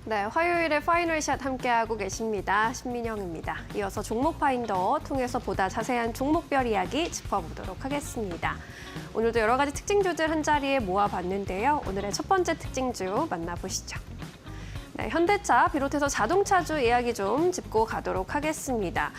네, 화요일에 파이널샷 함께하고 계십니다. 신민영입니다. 이어서 종목 파인더 통해서 보다 자세한 종목별 이야기 짚어보도록 하겠습니다. 오늘도 여러 가지 특징주들 한자리에 모아봤는데요. 오늘의 첫 번째 특징주 만나보시죠. 네, 현대차 비롯해서 자동차주 이야기 좀 짚고 가도록 하겠습니다.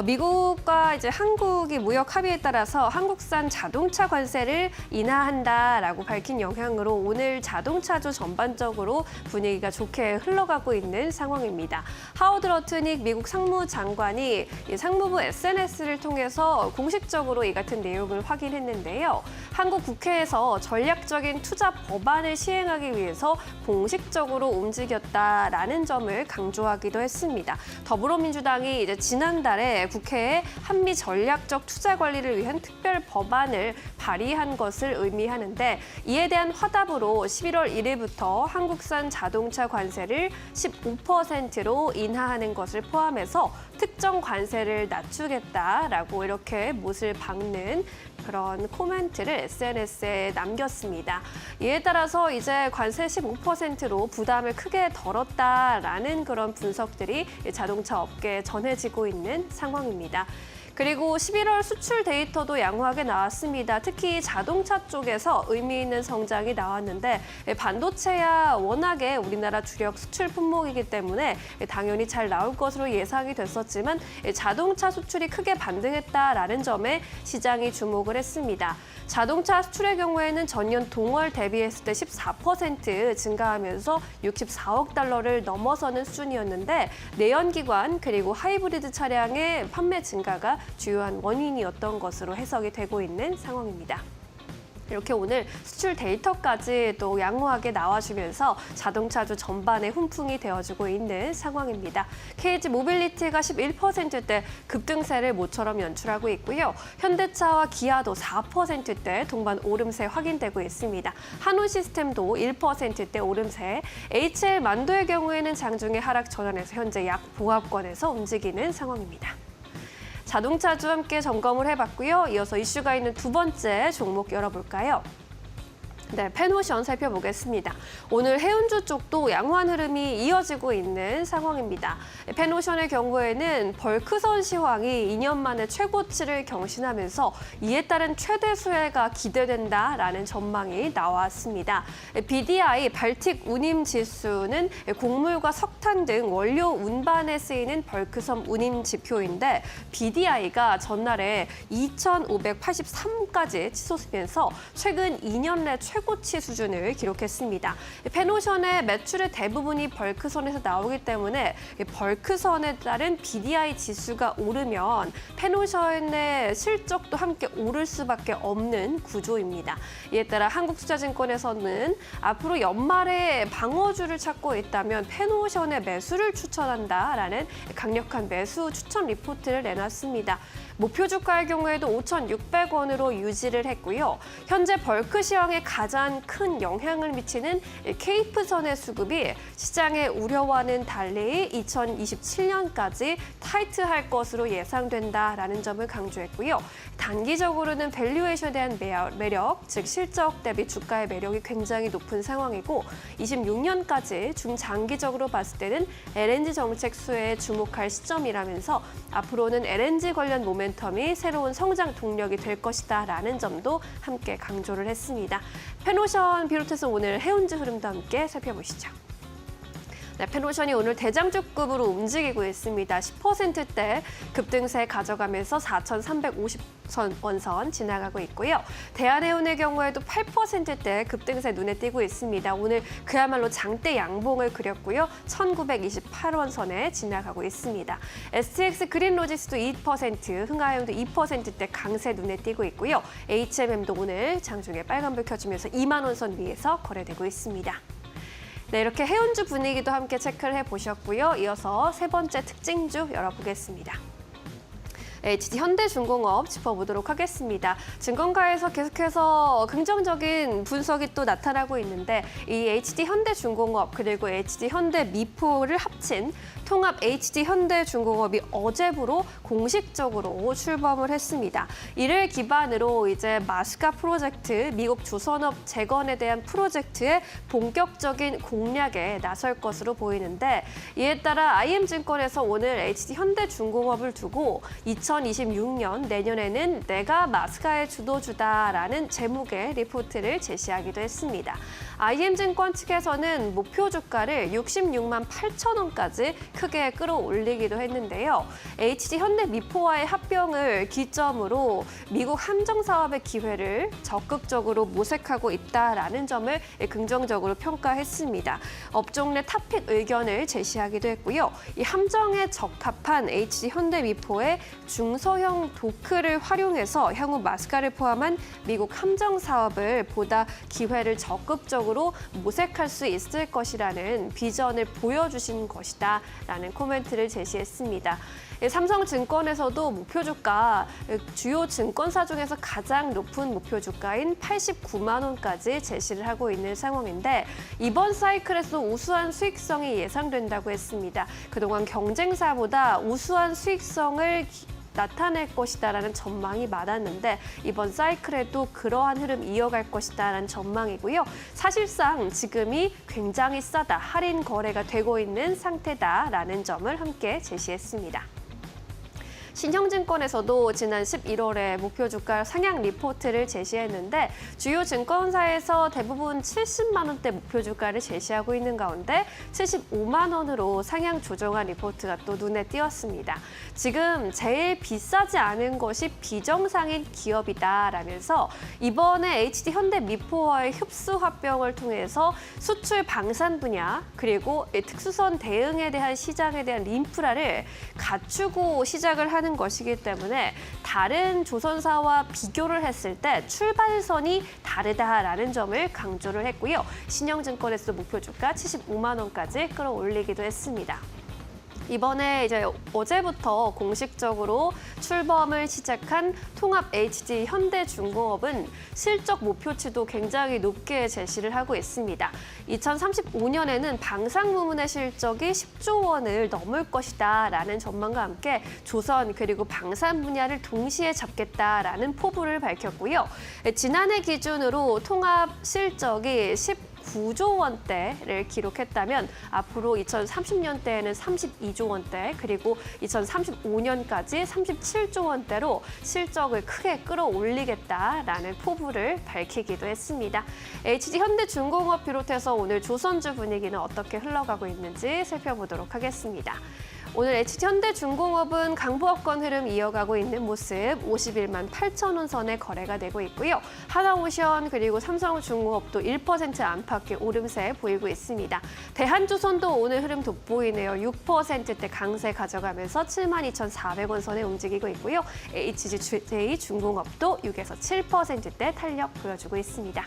미국과 이제 한국이 무역 합의에 따라서 한국산 자동차 관세를 인하한다라고 밝힌 영향으로 오늘 자동차주 전반적으로 분위기가 좋게 흘러가고 있는 상황입니다. 하워드 러트닉 미국 상무장관이 상무부 SNS를 통해서 공식적으로 이 같은 내용을 확인했는데요. 한국 국회에서 전략적인 투자 법안을 시행하기 위해서 공식적으로 움직였다라는 점을 강조하기도 했습니다. 더불어민주당이 이제 지난달에 국회에 한미 전략적 투자 관리를 위한 특별 법안을 발의한 것을 의미하는데 이에 대한 화답으로 11월 1일부터 한국산 자동차 관세를 15%로 인하하는 것을 포함해서 특정 관세를 낮추겠다라고 이렇게 못을 박는 그런 코멘트를 SNS에 남겼습니다. 이에 따라서 이제 관세 15%로 부담을 크게 덜었다라는 그런 분석들이 자동차 업계에 전해지고 있는 상황입니다. 그리고 11월 수출 데이터도 양호하게 나왔습니다. 특히 자동차 쪽에서 의미 있는 성장이 나왔는데 반도체야 워낙에 우리나라 주력 수출 품목이기 때문에 당연히 잘 나올 것으로 예상이 됐었지만 자동차 수출이 크게 반등했다라는 점에 시장이 주목을 했습니다. 자동차 수출의 경우에는 전년 동월 대비했을 때 14% 증가하면서 64억 달러를 넘어서는 수준이었는데 내연기관 그리고 하이브리드 차량의 판매 증가가 주요한 원인이었던 것으로 해석이 되고 있는 상황입니다. 이렇게 오늘 수출 데이터까지 또 양호하게 나와주면서 자동차주 전반에 훈풍이 되어주고 있는 상황입니다. KG 모빌리티가 11%대 급등세를 모처럼 연출하고 있고요. 현대차와 기아도 4%대 동반 오름세 확인되고 있습니다. 한우시스템도 1%대 오름세, HL 만도의 경우에는 장중에 하락 전환해서 현재 약 보합권에서 움직이는 상황입니다. 자동차주 함께 점검을 해봤고요. 이어서 이슈가 있는 두 번째 종목 열어볼까요? 네, 펜오션 살펴보겠습니다. 오늘 해운주 쪽도 양호한 흐름이 이어지고 있는 상황입니다. 펜오션의 경우에는 벌크선 시황이 2년 만에 최고치를 경신하면서 이에 따른 최대 수혜가 기대된다라는 전망이 나왔습니다. BDI 발틱 운임 지수는 곡물과 석탄 등 원료 운반에 쓰이는 벌크선 운임 지표인데 BDI가 전날에 2,583까지 치솟으면서 최근 2년 내 최고치 수준을 기록했습니다. 펜오션의 매출의 대부분이 벌크선에서 나오기 때문에 벌크선에 따른 BDI 지수가 오르면 펜오션의 실적도 함께 오를 수밖에 없는 구조입니다. 이에 따라 한국투자증권에서는 앞으로 연말에 방어주를 찾고 있다면 펜오션의 매수를 추천한다라는 강력한 매수 추천 리포트를 내놨습니다. 목표 주가의 경우에도 5,600원으로 유지를 했고요. 현재 벌크 시황에 가장 큰 영향을 미치는 케이프선의 수급이 시장의 우려와는 달리 2027년까지 타이트할 것으로 예상된다라는 점을 강조했고요. 단기적으로는 밸류에이션에 대한 매력, 즉 실적 대비 주가의 매력이 굉장히 높은 상황이고 26년까지 중장기적으로 봤을 때는 LNG 정책 수혜에 주목할 시점이라면서 앞으로는 LNG 관련 모멘텀이 새로운 성장 동력이 될 것이다라는 점도 함께 강조를 했습니다. 펜오션 비롯해서 오늘 해운주 흐름도 함께 살펴보시죠. 네, 펜오션이 오늘 대장주급으로 움직이고 있습니다. 10%대 급등세 가져가면서 4,350원선 지나가고 있고요. 대한해운의 경우에도 8%대 급등세 눈에 띄고 있습니다. 오늘 그야말로 장대 양봉을 그렸고요. 1,928원선에 지나가고 있습니다. STX 그린로지스도 2%, 흥하해운도 2%대 강세 눈에 띄고 있고요. HMM도 오늘 장중에 빨간불 켜주면서 2만 원선 위에서 거래되고 있습니다. 네, 이렇게 해운주 분위기도 함께 체크를 해보셨고요. 이어서 세 번째 특징주 열어보겠습니다. HT 현대중공업 짚어보도록 하겠습니다. 증권가에서 계속해서 긍정적인 분석이 또 나타나고 있는데 이 HT 현대중공업 그리고 HT 현대미포를 합친 통합 HT 현대중공업이 어제부로 공식적으로 출범을 했습니다. 이를 기반으로 이제 마스카 프로젝트, 미국 조선업 재건에 대한 프로젝트의 본격적인 공략에 나설 것으로 보이는데 이에 따라 IM증권에서 오늘 HT 현대중공업을 두고 2026년 내년에는 내가 마스카의 주도주다라는 제목의 리포트를 제시하기도 했습니다. IM증권 측에서는 목표 주가를 66만 8천 원까지 크게 끌어올리기도 했는데요. HT 현대미포와의 합병을 기점으로 미국 함정 사업의 기회를 적극적으로 모색하고 있다라는 점을 긍정적으로 평가했습니다. 업종 내 탑픽 의견을 제시하기도 했고요. 이 함정에 적합한 HT 현대미포의 중소형 도크를 활용해서 향후 마스카를 포함한 미국 함정 사업을 보다 기회를 적극적으로 모색할 수 있을 것이라는 비전을 보여주신 것이다라는 코멘트를 제시했습니다. 삼성증권에서도 목표 주가, 주요 증권사 중에서 가장 높은 목표 주가인 89만 원까지 제시를 하고 있는 상황인데 이번 사이클에서 우수한 수익성이 예상된다고 했습니다. 그동안 경쟁사보다 우수한 수익성을 나타낼 것이다라는 전망이 많았는데 이번 사이클에도 그러한 흐름 이어갈 것이다라는 전망이고요. 사실상 지금이 굉장히 싸다, 할인 거래가 되고 있는 상태다라는 점을 함께 제시했습니다. 신영증권에서도 지난 11월에 목표 주가 상향 리포트를 제시했는데 주요 증권사에서 대부분 70만 원대 목표 주가를 제시하고 있는 가운데 75만 원으로 상향 조정한 리포트가 또 눈에 띄었습니다. 지금 제일 비싸지 않은 것이 비정상인 기업이다라면서 이번에 HT 현대미포와의 흡수 합병을 통해서 수출 방산 분야 그리고 특수선 대응에 대한 시장에 대한 인프라를 갖추고 시작을 하는 것이기 때문에 다른 조선사와 비교를 했을 때 출발선이 다르다라는 점을 강조를 했고요. 신영증권에서 목표 주가 75만 원까지 끌어올리기도 했습니다. 이번에 이제 어제부터 공식적으로 출범을 시작한 통합 HT 현대중공업은 실적 목표치도 굉장히 높게 제시를 하고 있습니다. 2035년에는 방산 부문의 실적이 10조 원을 넘을 것이다라는 전망과 함께 조선 그리고 방산 분야를 동시에 잡겠다라는 포부를 밝혔고요. 지난해 기준으로 통합 실적이 9조 원대를 기록했다면 앞으로 2030년대에는 32조 원대 그리고 2035년까지 37조 원대로 실적을 크게 끌어올리겠다라는 포부를 밝히기도 했습니다. HT 현대중공업 비롯해서 오늘 조선주 분위기는 어떻게 흘러가고 있는지 살펴보도록 하겠습니다. 오늘 HT 현대중공업은 강보합권 흐름 이어가고 있는 모습 51만 8천 원 선에 거래가 되고 있고요. 하나오션 그리고 삼성중공업도 1% 안팎의 오름세 보이고 있습니다. 대한조선도 오늘 흐름 돋보이네요. 6%대 강세 가져가면서 72,400원 선에 움직이고 있고요. HGJ중공업도 6에서 7%대 탄력 보여주고 있습니다.